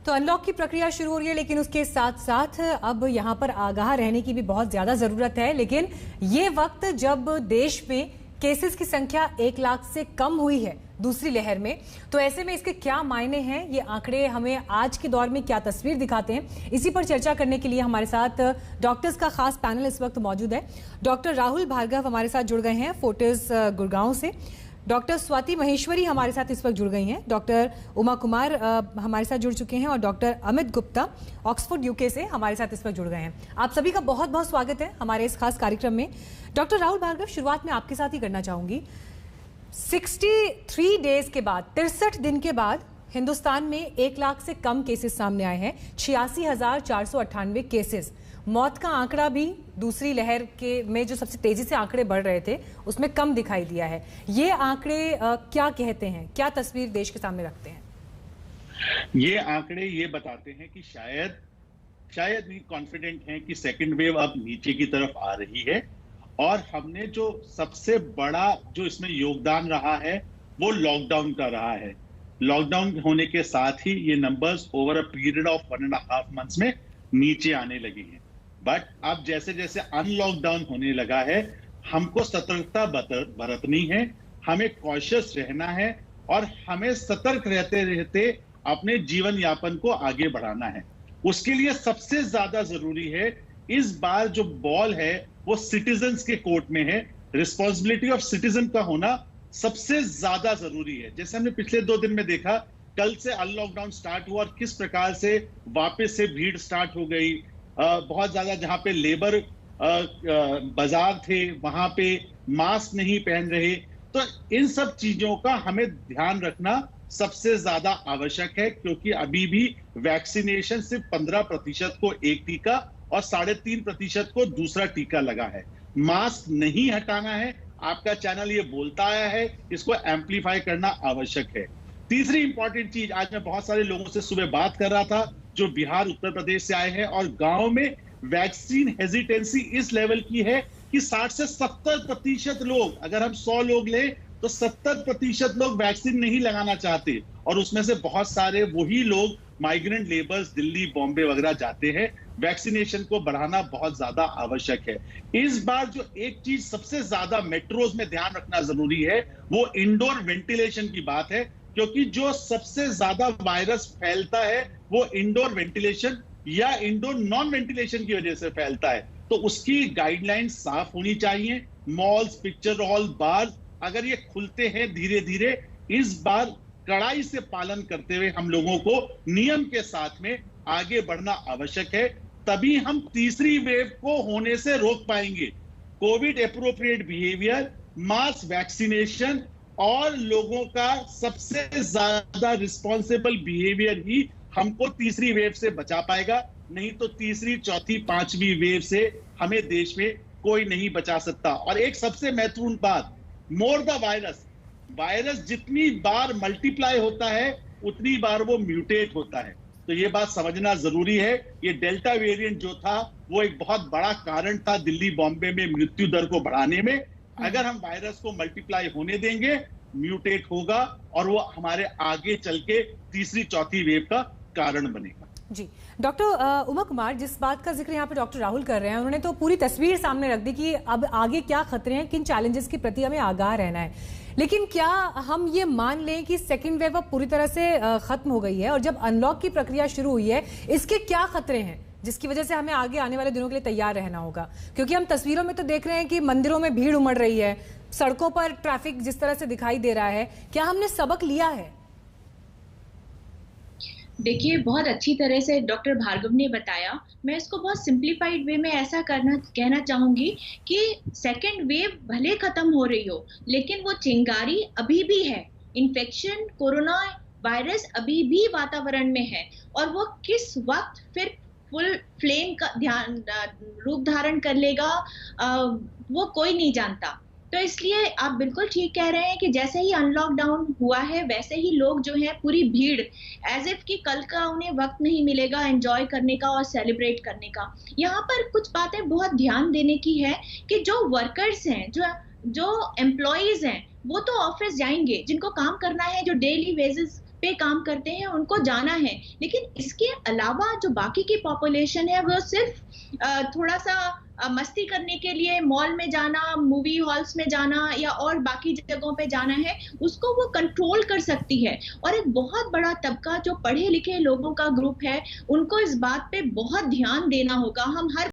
तो अनलॉक की प्रक्रिया शुरू हो रही है, लेकिन उसके साथ साथ अब यहाँ पर आगाह रहने की भी बहुत ज्यादा जरूरत है। लेकिन ये वक्त जब देश में केसेस की संख्या 1 लाख से कम हुई है दूसरी लहर में, तो ऐसे में इसके क्या मायने हैं, ये आंकड़े हमें आज के दौर में क्या तस्वीर दिखाते हैं, इसी पर चर्चा करने के लिए हमारे साथ डॉक्टर्स का खास पैनल इस वक्त मौजूद है। डॉक्टर राहुल भार्गव हमारे साथ जुड़ गए हैं फोर्टिस गुड़गांव से, डॉक्टर स्वाति महेश्वरी हमारे साथ इस वक्त जुड़ गई हैं, डॉक्टर उमा कुमार हमारे साथ जुड़ चुके हैं और doctor Amit Gupta Oxford UK से हमारे साथ इस वक्त जुड़ गए हैं। आप सभी का बहुत बहुत स्वागत है हमारे इस खास कार्यक्रम में। डॉक्टर राहुल भार्गव, शुरुआत में आपके साथ ही करना चाहूंगी। 63 डेज के बाद, 63 दिन के बाद हिंदुस्तान में 1 लाख से कम केसेस सामने आए हैं, 86,498 केसेस। मौत का आंकड़ा भी दूसरी लहर के में जो सबसे तेजी से आंकड़े बढ़ रहे थे उसमें कम दिखाई दिया है। ये आंकड़े क्या कहते हैं, क्या तस्वीर देश के सामने रखते हैं? ये आंकड़े ये बताते हैं कि शायद भी कॉन्फिडेंट हैं कि सेकंड वेव अब नीचे की तरफ आ रही है, और हमने जो सबसे बड़ा जो इसमें योगदान रहा है वो लॉकडाउन का रहा है। लॉकडाउन होने के साथ ही ये numbers over a period of 1.5 months में नीचे आने लगे हैं। बट अब जैसे जैसे अनलॉकडाउन होने लगा है, हमको सतर्कता बरतनी है, हमें कॉशियस रहना है और हमें सतर्क रहते रहते अपने जीवन यापन को आगे बढ़ाना है। उसके लिए सबसे ज्यादा जरूरी है, इस बार जो बॉल है वो सिटीजन्स के कोर्ट में है। रिस्पॉन्सिबिलिटी ऑफ सिटीजन का होना सबसे ज्यादा जरूरी है। जैसे हमने पिछले 2 दिन में देखा, कल से अनलॉकडाउन स्टार्ट हुआ और किस प्रकार से वापस से भीड़ स्टार्ट हो गई। बहुत ज्यादा जहां पे लेबर बाजार थे वहां पे मास्क नहीं पहन रहे। तो इन सब चीजों का हमें ध्यान रखना सबसे ज्यादा आवश्यक है, क्योंकि अभी भी वैक्सीनेशन सिर्फ 15% को एक टीका और 3.5% को दूसरा टीका लगा है। मास्क नहीं हटाना है, आपका चैनल ये बोलता आया है, इसको एम्पलीफाई करना आवश्यक है। तीसरी इंपॉर्टेंट चीज, आज मैं बहुत सारे लोगों से सुबह बात कर रहा था जो बिहार उत्तर प्रदेश से आए हैं, और गांव में वैक्सीन हेजिटेंसी इस लेवल की है कि 60 से 70% लोग, अगर हम 100 लोग लें तो 70% लोग वैक्सीन नहीं लगाना चाहते, और उसमें से बहुत सारे वही लोग माइग्रेंट लेबर्स दिल्ली बॉम्बे वगैरह जाते हैं। वैक्सीनेशन को बढ़ाना बहुत ज्यादा आवश्यक है। इस बार जो एक चीज सबसे ज्यादा मेट्रोज में ध्यान रखना जरूरी है वो इंडोर वेंटिलेशन की बात है, क्योंकि जो सबसे ज्यादा वायरस फैलता है वो इंडोर वेंटिलेशन या इंडोर नॉन वेंटिलेशन की वजह से फैलता है। तो उसकी गाइडलाइन साफ होनी चाहिए। मॉल्स, पिक्चर हॉल, बार अगर ये खुलते हैं धीरे धीरे, इस बार कड़ाई से पालन करते हुए हम लोगों को नियम के साथ में आगे बढ़ना आवश्यक है। तभी हम तीसरी वेव को होने से रोक पाएंगे। Covid appropriate behaviour, mass vaccination और लोगों का सबसे ज्यादा रिस्पॉन्सिबल बिहेवियर ही हमको तीसरी वेव से बचा पाएगा। नहीं तो तीसरी, चौथी, 5वीं वेव से हमें देश में कोई नहीं बचा सकता। और एक सबसे महत्वपूर्ण बात, मोर द वायरस जितनी बार मल्टीप्लाई होता है उतनी बार वो म्यूटेट होता है। तो ये बात समझना जरूरी है। ये डेल्टा वेरिएंट जो था वो एक बहुत बड़ा कारण था दिल्ली बॉम्बे में मृत्यु दर को बढ़ाने में। अगर हम वायरस को मल्टीप्लाई होने देंगे, म्यूटेट होगा और वो हमारे आगे चल के तीसरी, चौथी वेव का कारण बनेगा। जी, डॉक्टर उमा कुमार, जिस बात का जिक्र यहाँ पे डॉक्टर राहुल कर रहे हैं, उन्होंने तो पूरी तस्वीर सामने रख दी कि अब आगे क्या खतरे हैं, किन चैलेंजेस के प्रति हमें आगाह रहना है। लेकिन क्या हम ये मान लें कि सेकेंड वेव अब पूरी तरह से खत्म हो गई है, और जब अनलॉक की प्रक्रिया शुरू हुई है, इसके क्या खतरे हैं जिसकी वजह से हमें आगे आने वाले दिनों के लिए तैयार रहना होगा? क्योंकि हम तस्वीरों में तो देख रहे हैं कि मंदिरों में भीड़ उमड़ रही है, सड़कों पर ट्रैफिक जिस तरह से दिखाई दे रहा है। क्या हमने सबक लिया है? देखिए, बहुत अच्छी तरह से डॉक्टर भार्गव ने बताया। मैं इसको बहुत सिंप्लीफाइड वे में ऐसा कहना चाहूंगी कि सेकेंड वेव भले खत्म हो रही हो, लेकिन वो चिंगारी अभी भी है। इन्फेक्शन, कोरोना वायरस अभी भी वातावरण में है, और वो किस वक्त फिर फुल फ्लेम का रूप धारण कर लेगा, वो कोई नहीं जानता। तो इसलिए आप बिल्कुल ठीक कह रहे हैं कि जैसे ही अनलॉकडाउन हुआ है, वैसे ही लोग जो है पूरी भीड़, एज इफ कि कल का उन्हें वक्त नहीं मिलेगा एंजॉय करने का और सेलिब्रेट करने का। यहाँ पर कुछ बातें बहुत ध्यान देने की है कि जो वर्कर्स हैं, जो एम्प्लॉयज हैं, वो तो ऑफिस जाएंगे, जिनको काम करना है, जो डेली वेजेस पे काम करते हैं उनको जाना है, लेकिन इसके अलावा जो बाकी की पॉपुलेशन है वो सिर्फ थोड़ा सा मस्ती करने के लिए मॉल में जाना, मूवी हॉल्स में जाना या और बाकी जगहों पे जाना है, उसको वो कंट्रोल कर सकती है। और एक बहुत बड़ा तबका जो पढ़े लिखे लोगों का ग्रुप है, उनको इस बात पे बहुत ध्यान देना होगा। हम हर